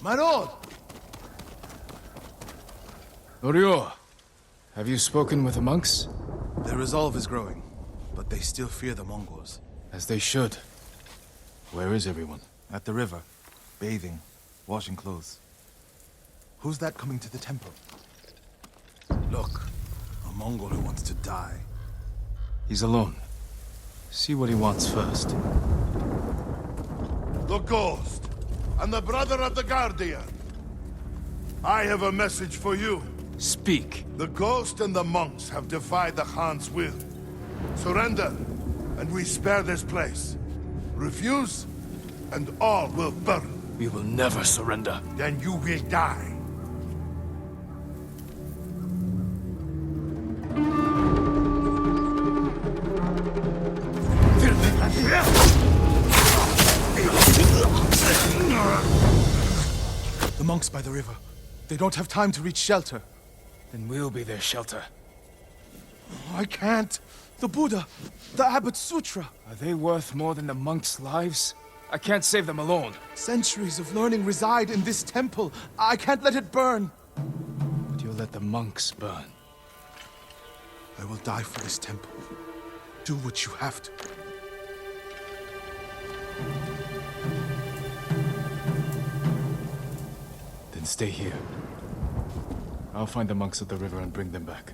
My lord! Norio, have you spoken with the monks? Their resolve is growing, but they still fear the Mongols. As they should. Where is everyone? At the river, bathing, washing clothes. Who's that coming to the temple? Look, a Mongol who wants to die. He's alone. See what he wants first. The Ghost, and the brother of the Guardian. I have a message for you. Speak. The Ghost and the monks have defied the Khan's will. Surrender, and we spare this place. Refuse, and all will burn. We will never surrender. Then you will die. The monks by the river. They don't have time to reach shelter. Then we'll be their shelter. I can't. The Buddha, the Abbot's Sutra. Are they worth more than the monks' lives? I can't save them alone. Centuries of learning reside in this temple. I can't let it burn. But you'll let the monks burn. I will die for this temple. Do what you have to. Then stay here. I'll find the monks at the river and bring them back.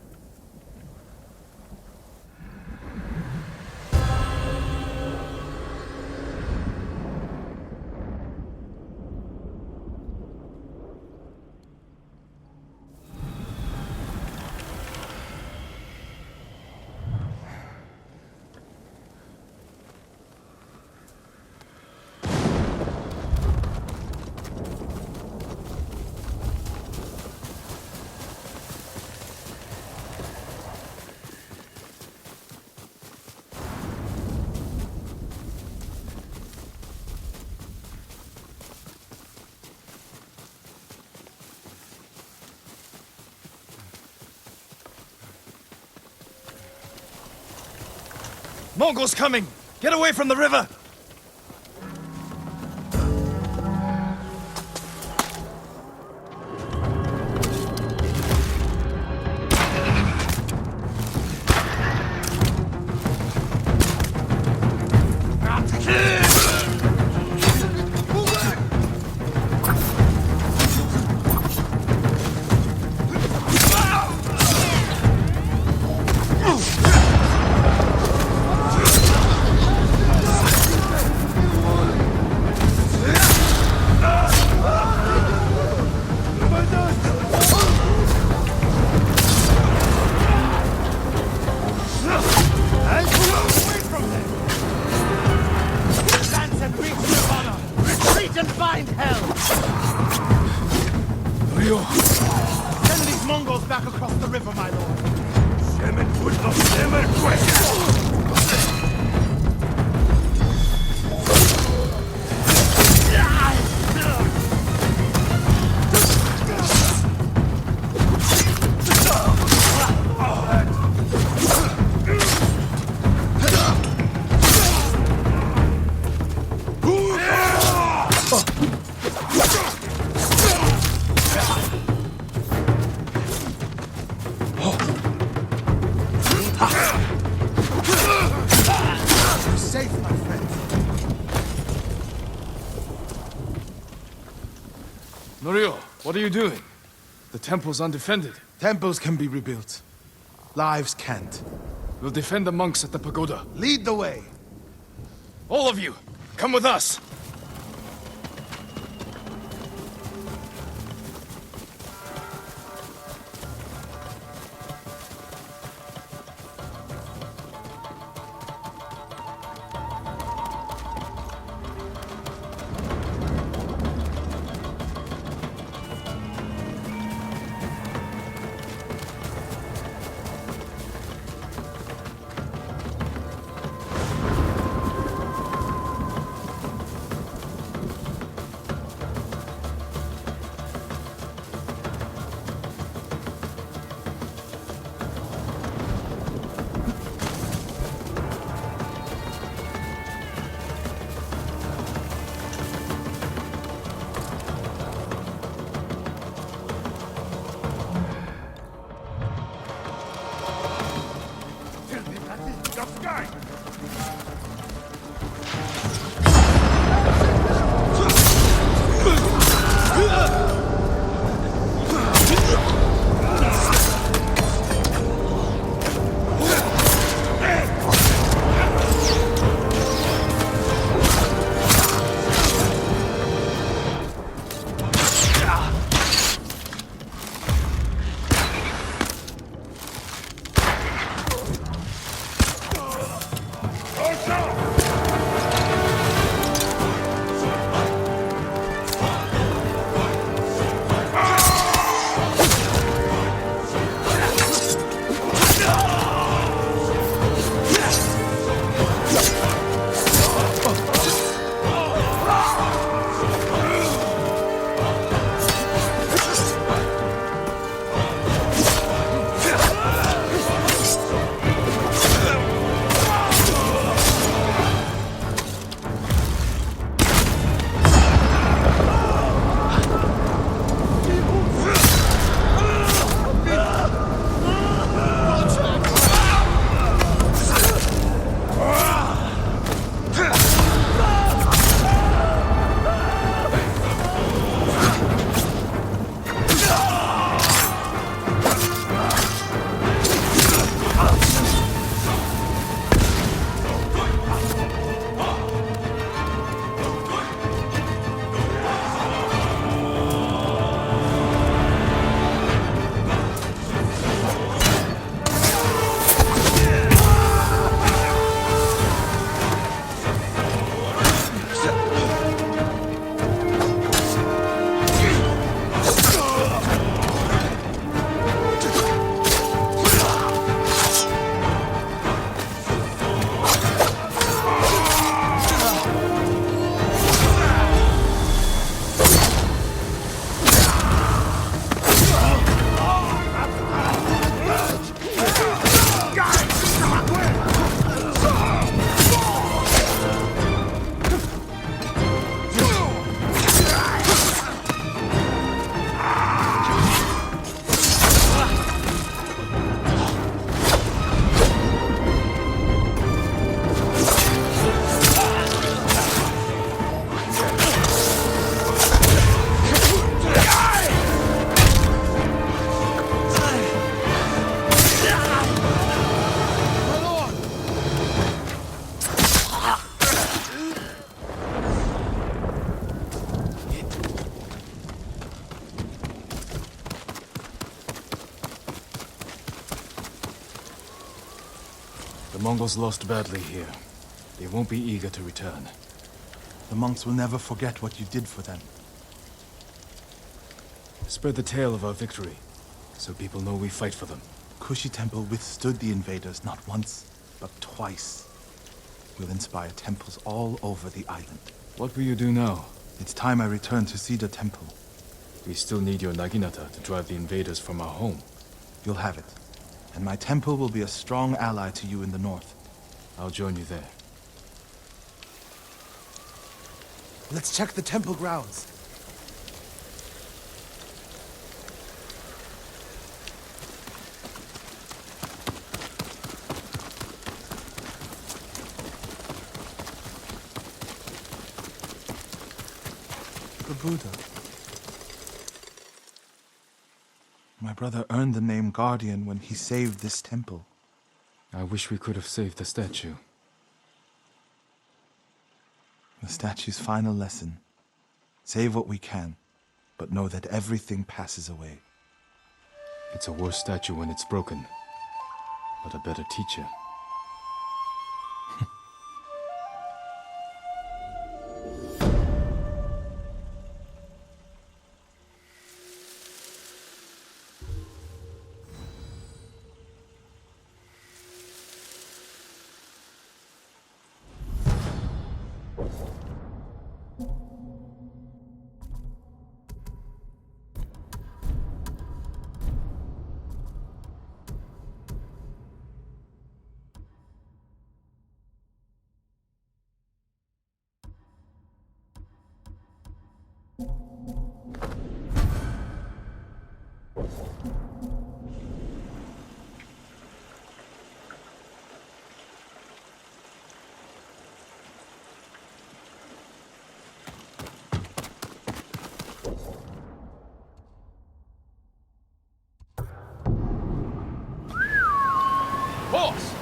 Mongols coming! Get away from the river! Send these Mongols back across the river, my lord. You're safe, my friend. Norio, what are you doing? The temple's undefended. Temples can be rebuilt. Lives can't. We'll defend the monks at the pagoda. Lead the way. All of you, come with us! The Mongols lost badly here. They won't be eager to return. The monks will never forget what you did for them. Spread the tale of our victory, so people know we fight for them. Kushi Temple withstood the invaders not once, but twice. We'll inspire temples all over the island. What will you do now? It's time I return to Cedar Temple. We still need your Naginata to drive the invaders from our home. You'll have it. And my temple will be a strong ally to you in the north. I'll join you there. Let's check the temple grounds. The Buddha. My brother earned the name Guardian when he saved this temple. I wish we could have saved the statue. The statue's final lesson. Save what we can, but know that everything passes away. It's a worse statue when it's broken, but a better teacher. Horse!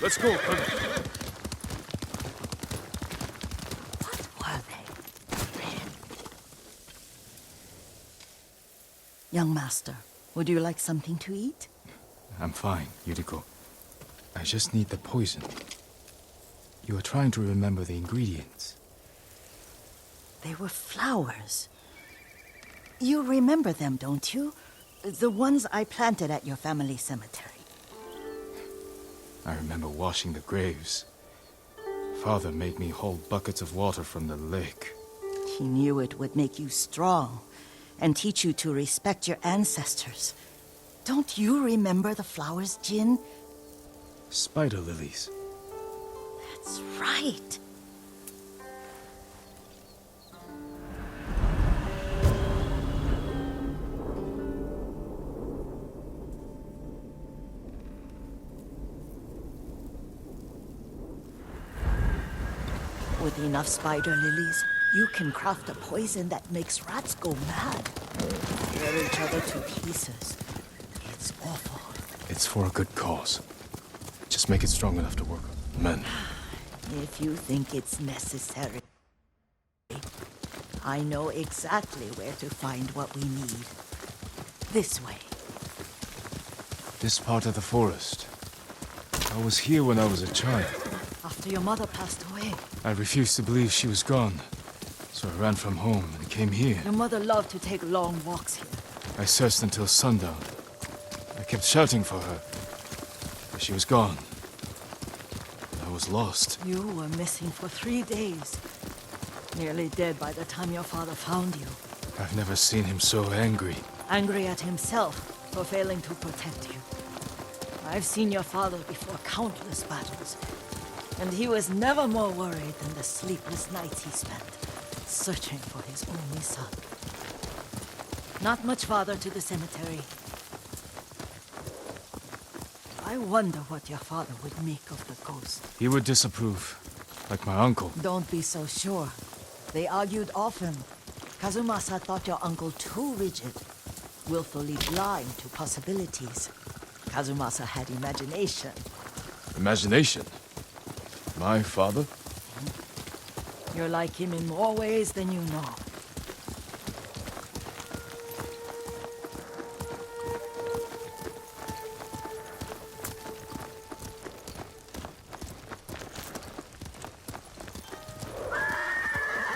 Let's go, Colonel. What were they? Young master, would you like something to eat? I'm fine, Yuriko. I just need the poison. You are trying to remember the ingredients. They were flowers. You remember them, don't you? The ones I planted at your family cemetery. I remember washing the graves. Father made me hold buckets of water from the lake. He knew it would make you strong and teach you to respect your ancestors. Don't you remember the flowers, Jin? Spider lilies. That's right. With enough spider lilies, you can craft a poison that makes rats go mad. Tear each other to pieces. It's awful. It's for a good cause. Just make it strong enough to work on men. If you think it's necessary, I know exactly where to find what we need. This way. This part of the forest. I was here when I was a child. After your mother passed away. I refused to believe she was gone. So I ran from home and came here. Your mother loved to take long walks here. I searched until sundown. I kept shouting for her. But she was gone. I was lost. You were missing for 3 days. Nearly dead by the time your father found you. I've never seen him so angry. Angry at himself for failing to protect you. I've seen your father before countless battles. And he was never more worried than the sleepless nights he spent searching for his only son. Not much farther to the cemetery. I wonder what your father would make of the ghost. He would disapprove, like my uncle. Don't be so sure. They argued often. Kazumasa thought your uncle too rigid, willfully blind to possibilities. Kazumasa had imagination. Imagination? My father? You're like him in more ways than you know.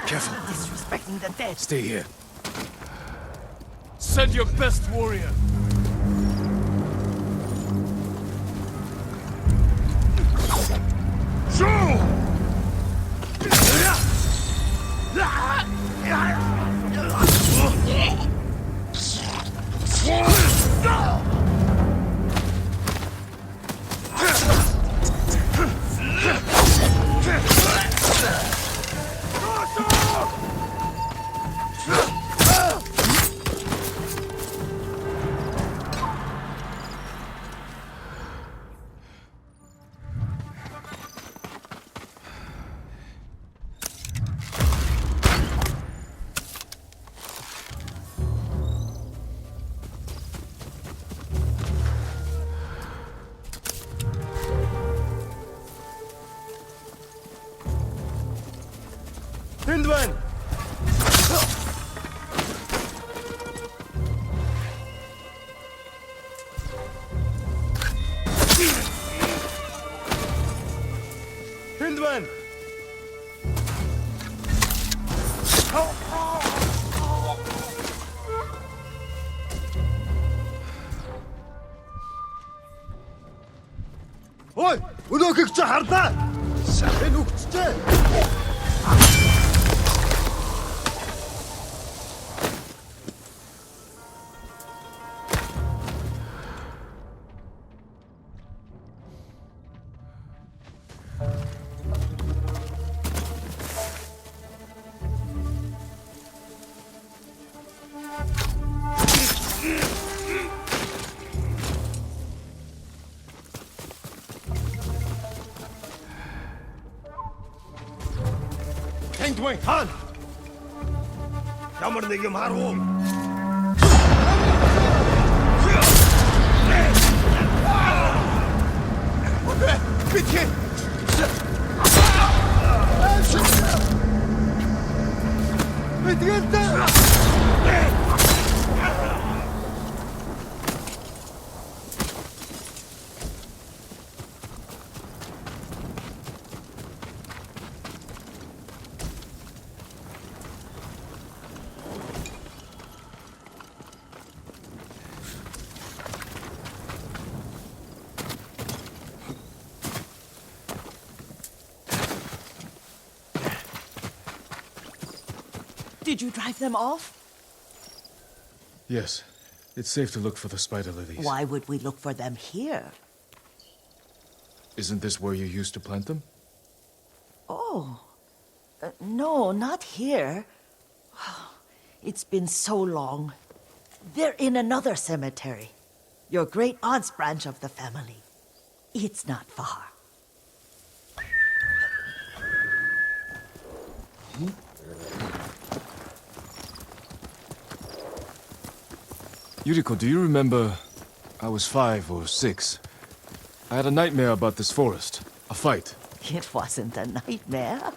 Careful. Disrespecting the dead. Stay here. Send your best warrior. Hindwan! Hindwan! Ой! Өнөөхийг чи харлаа! Шахын үгчтэй! Тэнгуй хаан. Ямар нэг юм харав уу? Битгий. Битгий. Did you drive them off? Yes. It's safe to look for the spider lilies. Why would we look for them here? Isn't this where you used to plant them? Oh. No, not here. It's been so long. They're in another cemetery. Your great-aunt's branch of the family. It's not far. Yuriko, do you remember? I was 5 or 6. I had a nightmare about this forest. A fight. It wasn't a nightmare.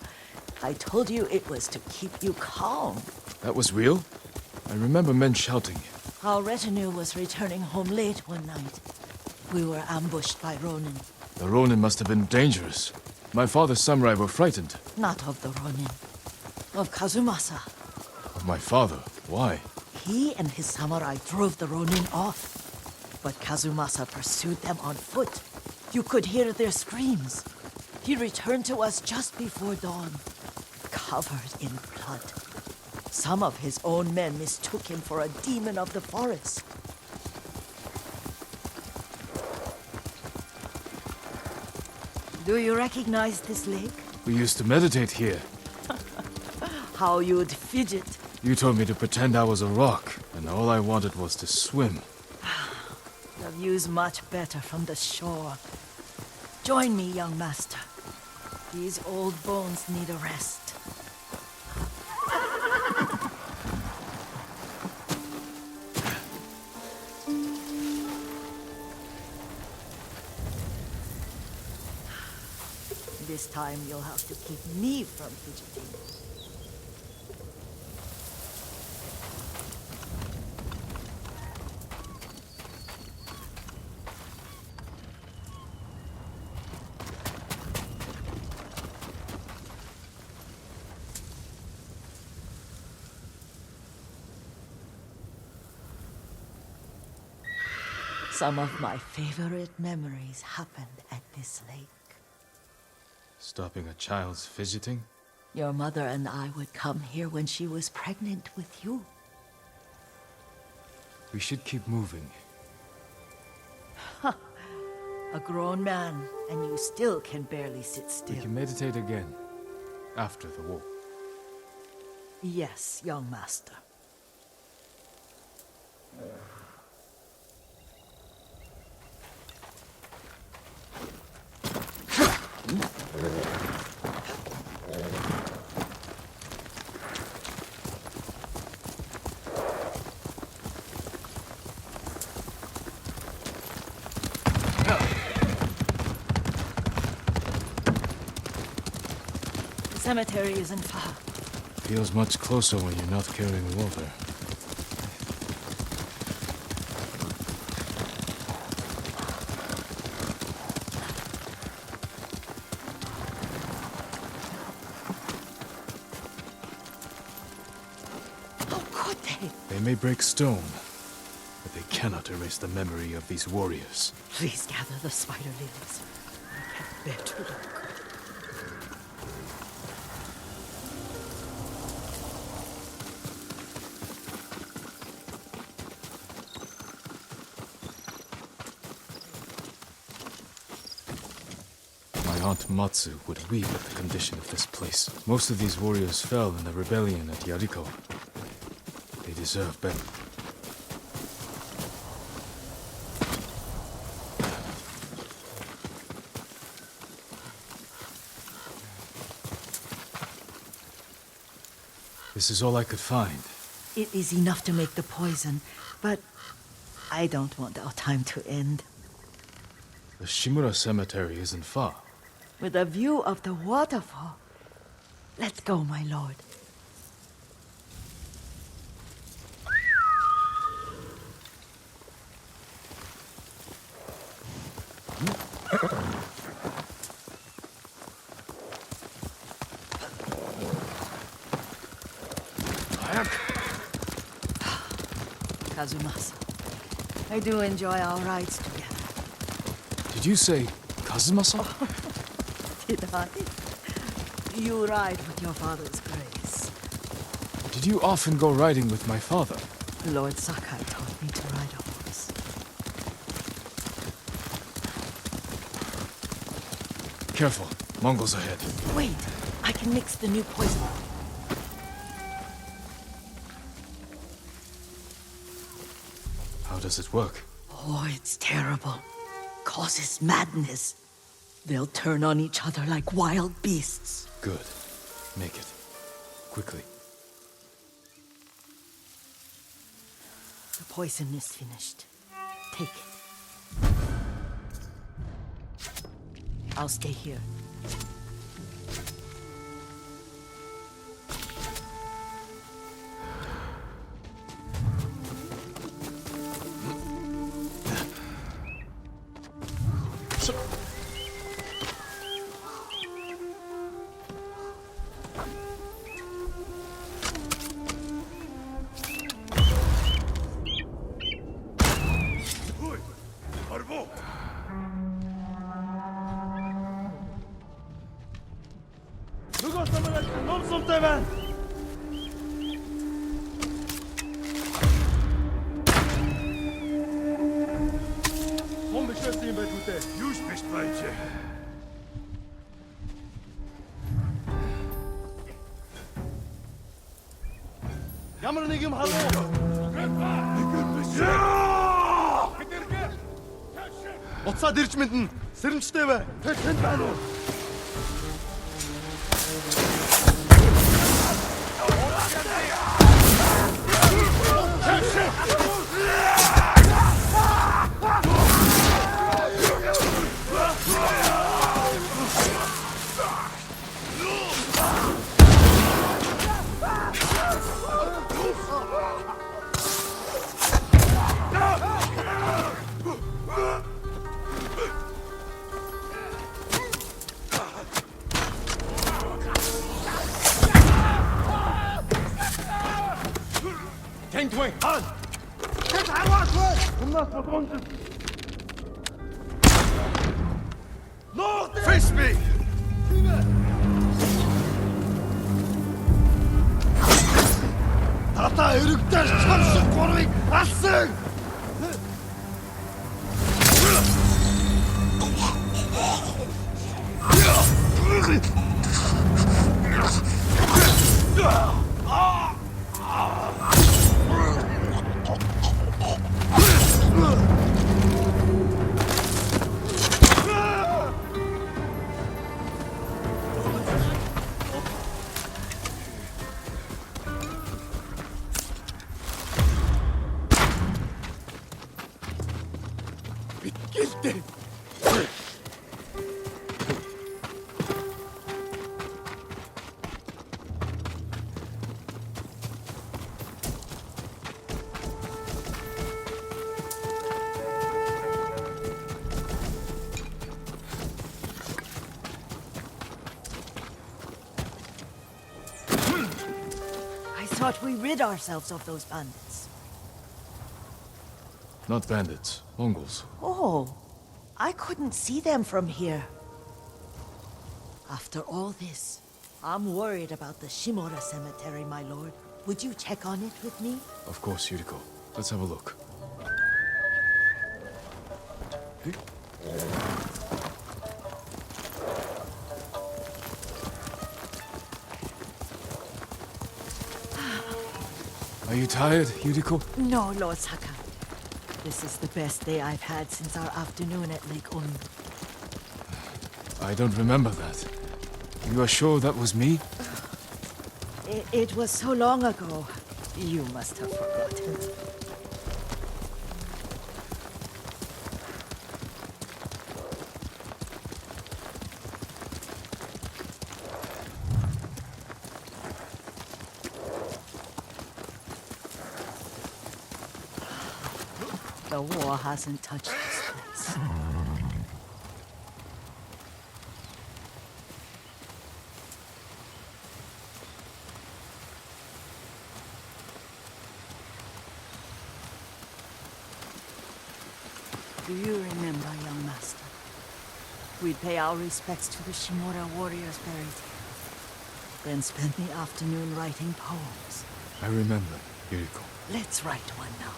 I told you it was to keep you calm. That was real? I remember men shouting. Our retinue was returning home late one night. We were ambushed by Ronin. The Ronin must have been dangerous. My father's samurai were frightened. Not of the Ronin. Of Kazumasa. Of my father? Why? He and his samurai drove the Ronin off. But Kazumasa pursued them on foot. You could hear their screams. He returned to us just before dawn, covered in blood. Some of his own men mistook him for a demon of the forest. Do you recognize this lake? We used to meditate here. How you'd fidget. You told me to pretend I was a rock, and all I wanted was to swim. The view's much better from the shore. Join me, young master. These old bones need a rest. This time you'll have to keep me from fidgeting. Some of my favorite memories happened at this lake. Stopping a child's fidgeting? Your mother and I would come here when she was pregnant with you. We should keep moving. A grown man, and you still can barely sit We still. can meditate again. After the war. Yes, young master. The cemetery isn't far. Feels much closer when you're not carrying water. How could they? They may break stone, but they cannot erase the memory of these warriors. Please gather the spider lilies. I can't bear to look. My aunt Matsu would weep at the condition of this place. Most of these warriors fell in the rebellion at Yariko. They deserve better. This is all I could find. It is enough to make the poison, but I don't want our time to end. The Shimura Cemetery isn't far. With a view of the waterfall. Let's go, my lord. Kazumasa, I do enjoy our rides together. Did you say Kazumasa? Did I? You ride with your father's grace. Did you often go riding with my father? Lord Sakai taught me to ride a horse. Careful, Mongols ahead. Wait, I can mix the new poison. How does it work? Oh, it's terrible. Causes madness. They'll turn on each other like wild beasts. Good. Make it. Quickly. The poison is finished. Take it. I'll stay here. Już bezpajcie. Ямар нэг юм халуу. Уцаад ирж мэднэ. Сэрэмжтэй бай. Тэнд байна уу? Face me! Тата өргөдөр шамшиг гурвыг алсан! Гэлтэй. I thought we rid ourselves of those bandits. Not bandits, Mongols. Oh, I couldn't see them from here. After all this, I'm worried about the Shimura cemetery, my lord. Would you check on it with me? Of course, Yuriko. Let's have a look. Are you tired, Yuriko? No, Lord Saka. This is the best day I've had since our afternoon at Lake Un. I don't remember that. You are sure that was me? It was so long ago. You must have forgotten. The war hasn't touched this place. Do you remember, young master? We'd pay our respects to the Shimura warriors buried here, then spend the afternoon writing poems. I remember, Yuriko. Let's write one now.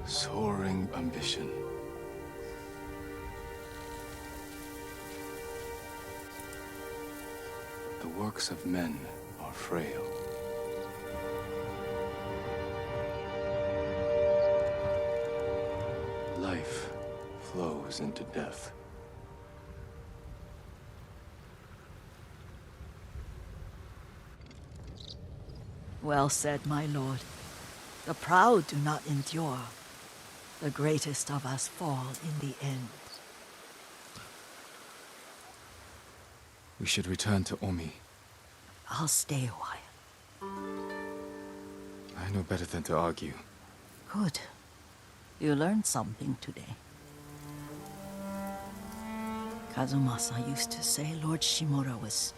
Soaring ambition. The works of men are frail. Life flows into death. Well said, my lord. The proud do not endure. The greatest of us fall in the end. We should return to Omi. I'll stay a while. I know better than to argue. Good. You learned something today. Kazumasa used to say Lord Shimura was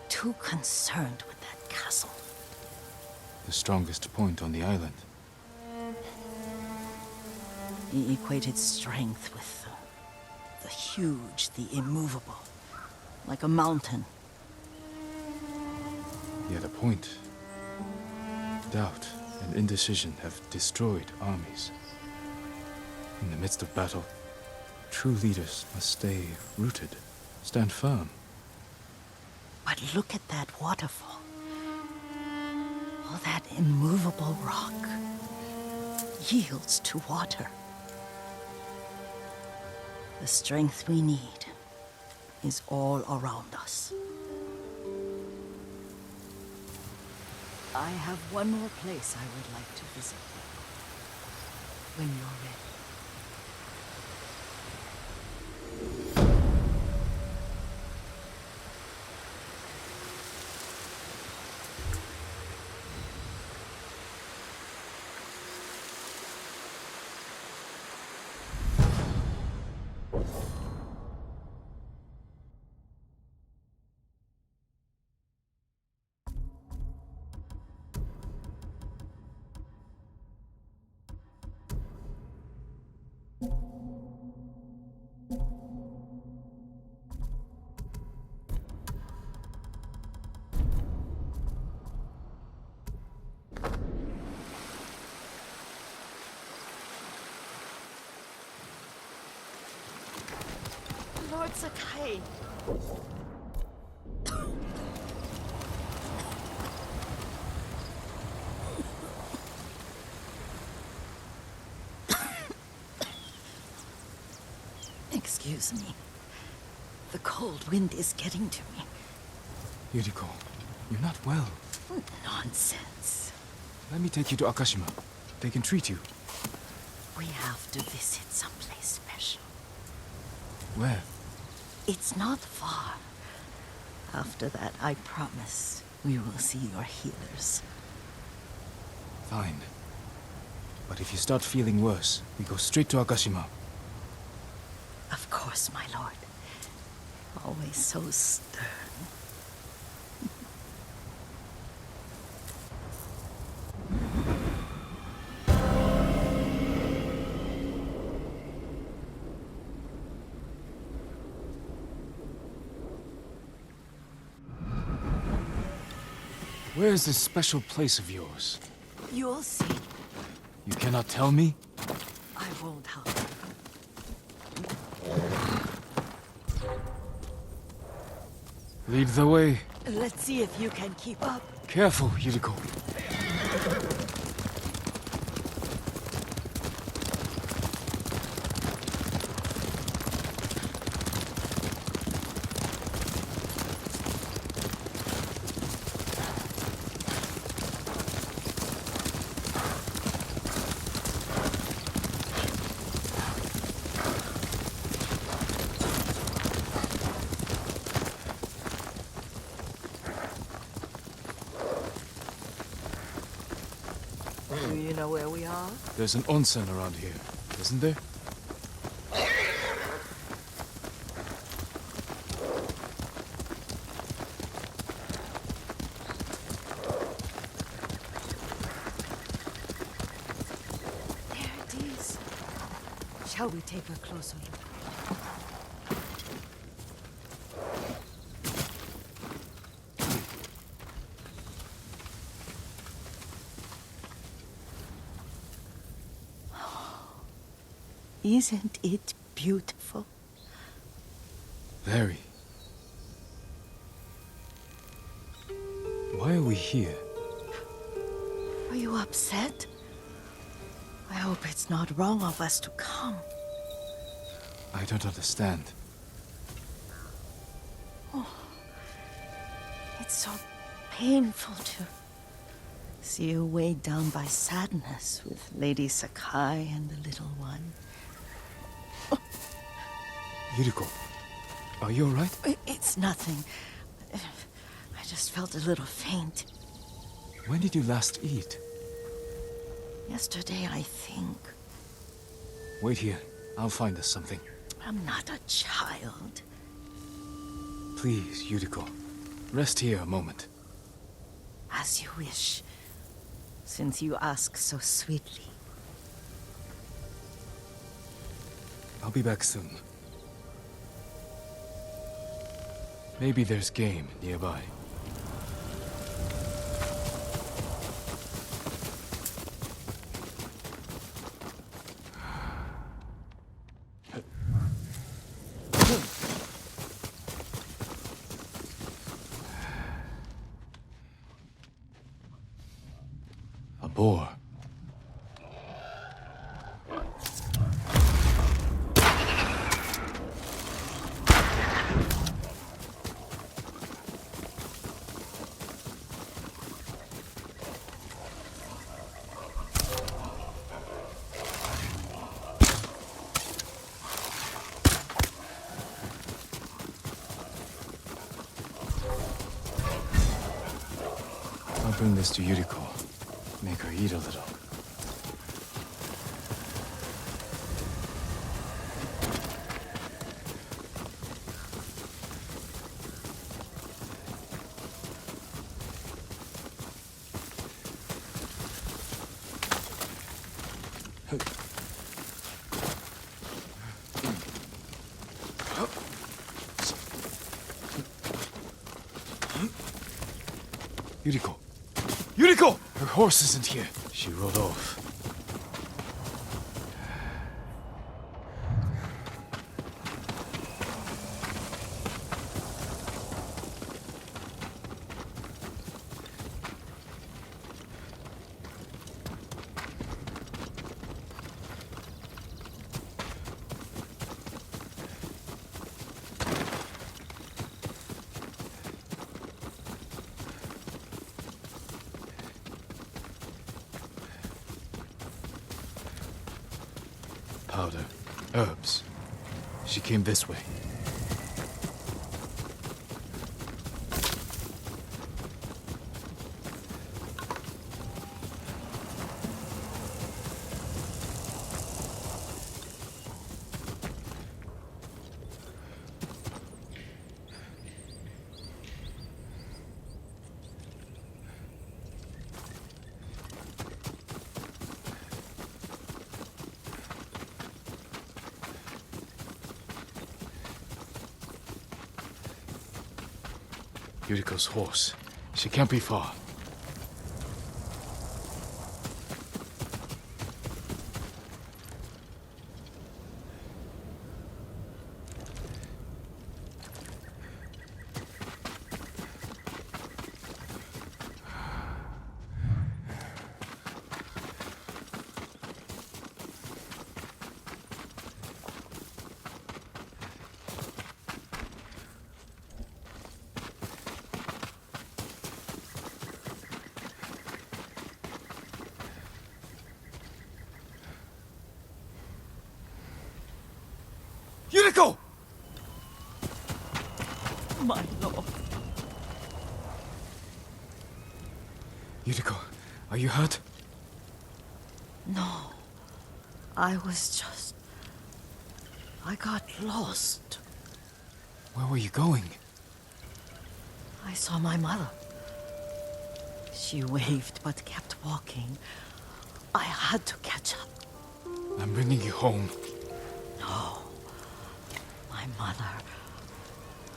too concerned with that castle. The strongest point on the island. He equated strength with the huge, the immovable, like a mountain. Yet a point. Doubt and indecision have destroyed armies. In the midst of battle, true leaders must stay rooted, stand firm. But look at that waterfall. All that immovable rock yields to water. The strength we need is all around us. I have one more place I would like to visit. When you're ready. Lord Sakai. Excuse me. The cold wind is getting to me. Yuriko, you're not well. Nonsense. Let me take you to Akashima. They can treat you. We have to visit someplace special. Where? It's not far. After that, I promise we will see your healers. Fine. But if you start feeling worse, we go straight to Akashima. Of course, my lord. Always so stern. Where is this special place of yours? You'll see. You cannot tell me? I won't help you. Lead the way. Let's see if you can keep up. Careful, Yuriko. Do you know where we are? There's an onsen around here, isn't there? There it is. Shall we take a closer look? Isn't it beautiful? Very. Why are we here? Are you upset? I hope it's not wrong of us to come. I don't understand. It's so painful to see you weighed down by sadness with Lady Sakai and the little one. Yuriko, are you alright? It's nothing. I just felt a little faint. When did you last eat? Yesterday, I think. Wait here. I'll find us something. I'm not a child. Please, Yuriko. Rest here a moment. As you wish, since you ask so sweetly. I'll be back soon. Maybe there's game nearby. boar. I'll bring this to Yuriko. Make her eat a little. Yuriko! Yuriko! Her horse isn't here. She rode off. Powder. Herbs. She came this way. Yuriko's horse. She can't be far. Yuriko! My lord. Yuriko, are you hurt? No. I was just... I got lost. Where were you going? I saw my mother. She waved but kept walking. I had to catch up. I'm bringing you home. No. My mother.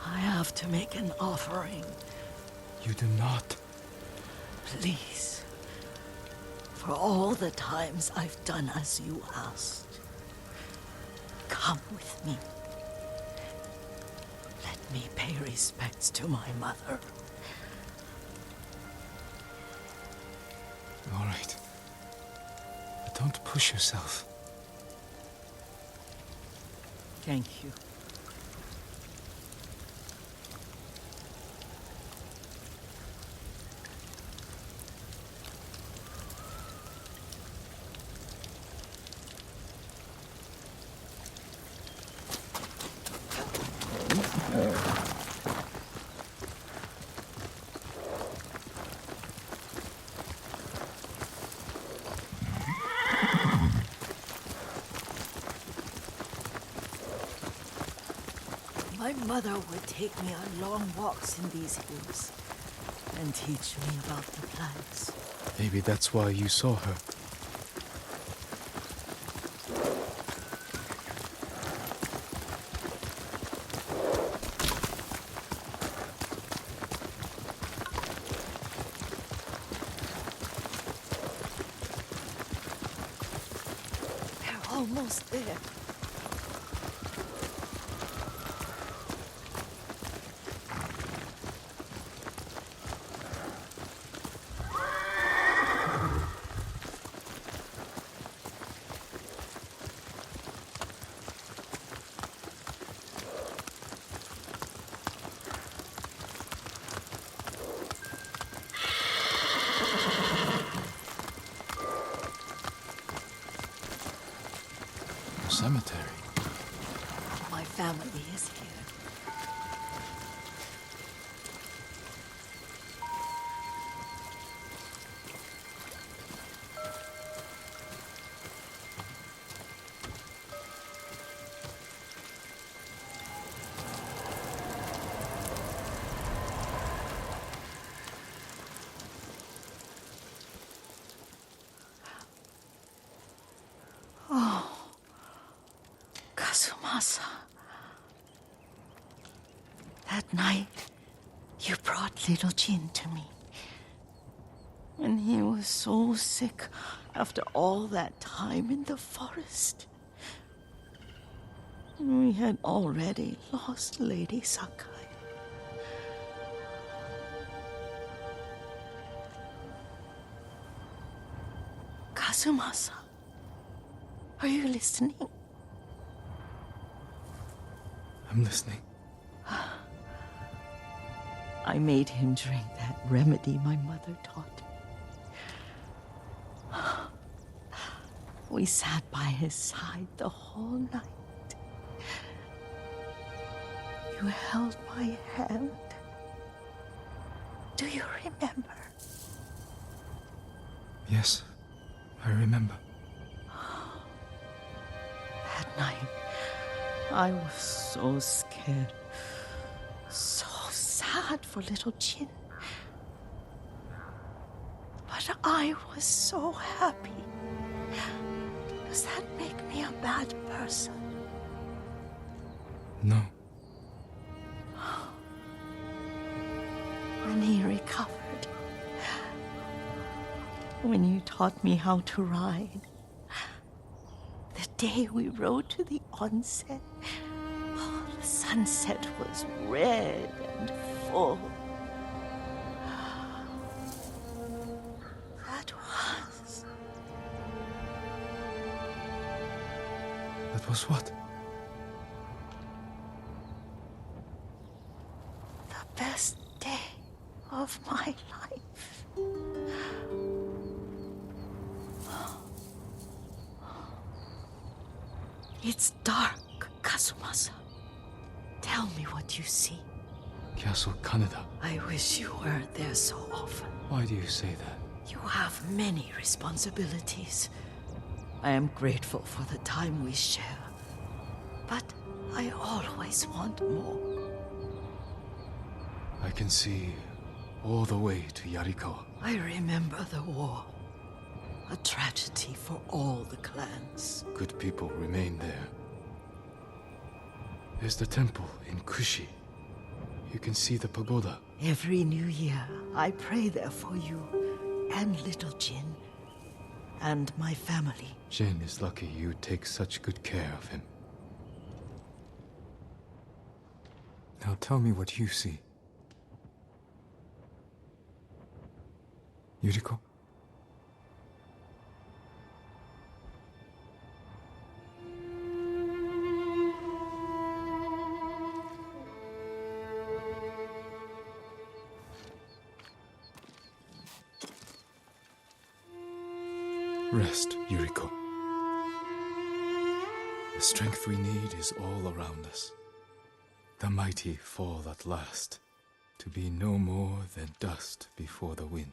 I have to make an offering. You do not. Please. For all the times I've done as you asked. Come with me. Let me pay respects to my mother. All right. But don't push yourself. Thank you. My mother would take me on long walks in these hills and teach me about the plants. Maybe that's why you saw her. They're almost there. cemetery. My family is here. Kazumasa. That night, you brought little Jin to me. And he was so sick after all that time in the forest. We had already lost Lady Sakai. Kazumasa, are you listening? I'm listening. I made him drink that remedy my mother taught me. We sat by his side the whole night. You held my hand. Do you remember? Yes, I remember. That night, I was so scared, so sad for little Jin. But I was so happy. Does that make me a bad person? No. When he recovered, when you taught me how to ride, the day we rode to the onsen, oh, the sunset was red and full. That was what? The best day of my life. It's dark, Kazumasa. Tell me what you see. Castle Kaneda. I wish you weren't there so often. Why do you say that? You have many responsibilities. I am grateful for the time we share, but I always want more. I can see all the way to Yarikawa. I remember the war. A tragedy for all the clans. Good people remain there. There's the temple in Kushi. You can see the pagoda. Every new year, I pray there for you and little Jin and my family. Jin is lucky you take such good care of him. Now tell me what you see. Yuriko? Rest, Yuriko. The strength we need is all around us. The mighty fall at last, to be no more than dust before the wind.